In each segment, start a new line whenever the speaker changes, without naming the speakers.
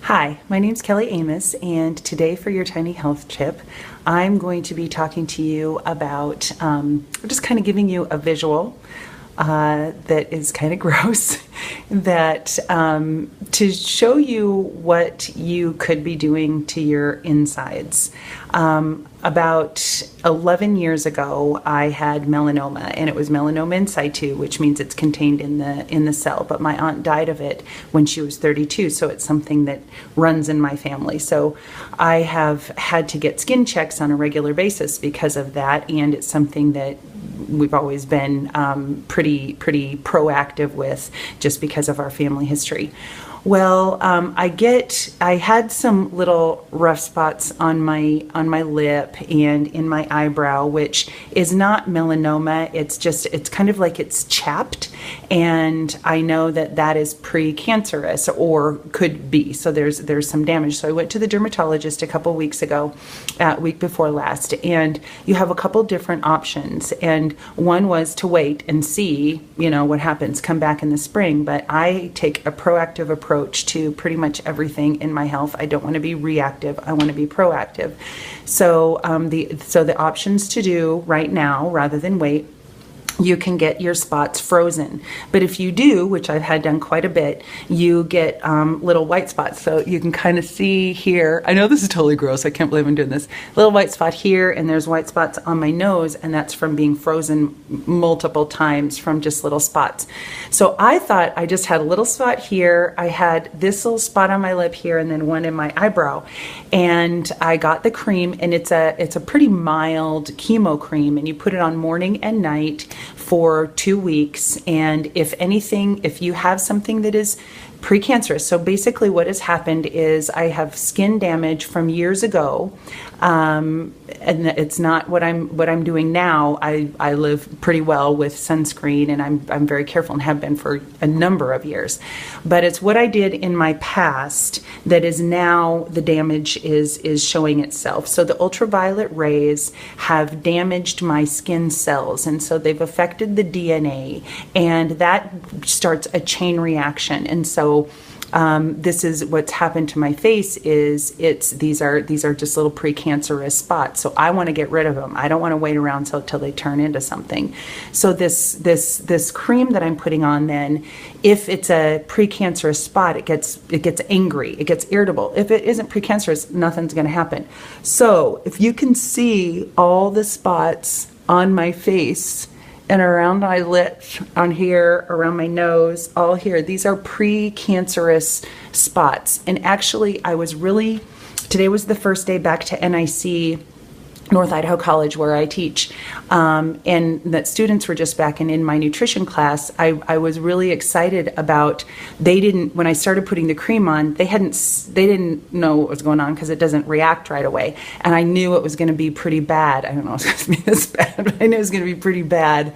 Hi, my name's Kelly Amos, and today for your Tiny Health Tip, I'm going to be talking to you about just kind of giving you a visual that is kind of gross, that to show you what you could be doing to your insides. About 11 years ago, I had melanoma, and it was melanoma in situ, which means it's contained in the cell. But my aunt died of it when she was 32, so it's something that runs in my family. So I have had to get skin checks on a regular basis because of that, and it's something that we've always been pretty proactive with, just because of our family history. Well, I had some little rough spots on my lip and in my eyebrow, which is not melanoma. It's kind of like it's chapped, and I know that is precancerous, or could be. So there's some damage. So I went to the dermatologist a couple weeks ago, week before last, and you have a couple different options. And one was to wait and see, what happens, come back in the spring. But I take a proactive approach to pretty much everything in my health. I don't want to be reactive. I want to be proactive. So the options to do right now, rather than wait, you can get your spots frozen. But if you do, which I've had done quite a bit, you get little white spots. So you can kind of see here. I know this is totally gross. I can't believe I'm doing this. Little white spot here, and there's white spots on my nose, and that's from being frozen multiple times from just little spots. So I thought I just had a little spot here. I had this little spot on my lip here, and then one in my eyebrow. And I got the cream, and it's a pretty mild chemo cream, and you put it on morning and night for 2 weeks. And if anything, if you have something that is precancerous, so basically what has happened is I have skin damage from years ago, and it's not what I'm doing now. I live pretty well with sunscreen, and I'm very careful and have been for a number of years. But it's what I did in my past that is now the damage is showing itself. So the ultraviolet rays have damaged my skin cells, and so they've affected the DNA, and that starts a chain reaction. And so this is what's happened to my face. These are just little precancerous spots. So I want to get rid of them. I don't want to wait around till they turn into something. So this cream that I'm putting on, then, if it's a precancerous spot, it gets angry, it gets irritable. If it isn't precancerous, nothing's going to happen. So if you can see all the spots on my face and around my lips, on here, around my nose, all here, these are precancerous spots. And actually, today was the first day back to NIC, North Idaho College, where I teach, and that students were just back, and in my nutrition class, I was really excited about, when I started putting the cream on, they didn't know what was going on, because it doesn't react right away, and I knew it was going to be pretty bad. I don't know if it's going to be this bad, but I knew it was going to be pretty bad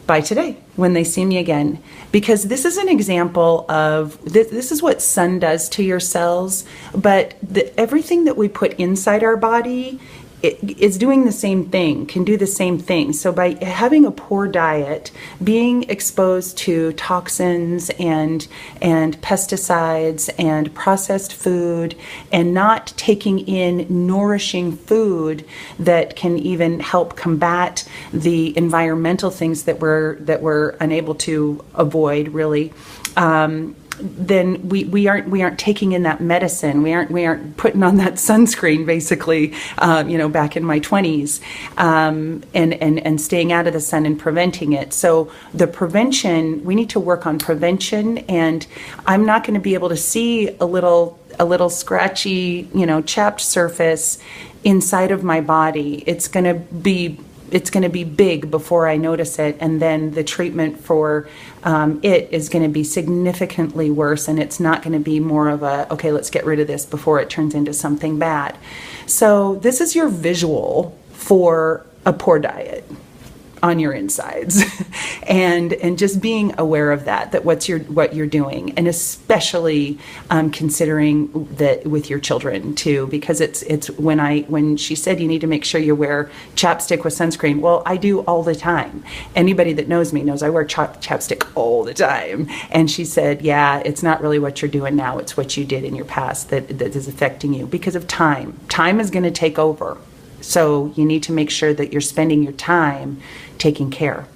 by today when they see me again, because this is an example of this is what sun does to your cells. But everything that we put inside our body, it is doing the same thing, can do the same thing. So by having a poor diet, being exposed to toxins and pesticides and processed food, and not taking in nourishing food that can even help combat the environmental things that we're unable to avoid, really, then we aren't taking in that medicine. We aren't putting on that sunscreen, basically, back in my 20s, and staying out of the sun and preventing it. So the prevention, we need to work on prevention. And I'm not going to be able to see a little scratchy, chapped surface inside of my body. It's going to be big before I notice it, and then the treatment for it is going to be significantly worse, and it's not going to be more of a, okay, let's get rid of this before it turns into something bad. So this is your visual for a poor diet. on your insides. and just being aware of that what you're doing, and especially considering that with your children too, because it's when she said you need to make sure you wear chapstick with sunscreen. Well, I do all the time. Anybody that knows me knows I wear chapstick all the time. And she said, yeah, it's not really what you're doing now, it's what you did in your past that is affecting you because of time. Time is going to take over. So you need to make sure that you're spending your time taking care.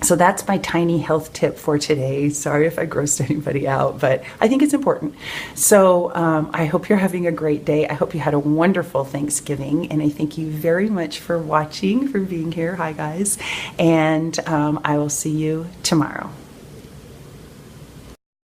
So that's my tiny health tip for today. Sorry if I grossed anybody out, but I think it's important. So I hope you're having a great day. I hope you had a wonderful Thanksgiving, and I thank you very much for watching, for being here. Hi, guys. And I will see you tomorrow.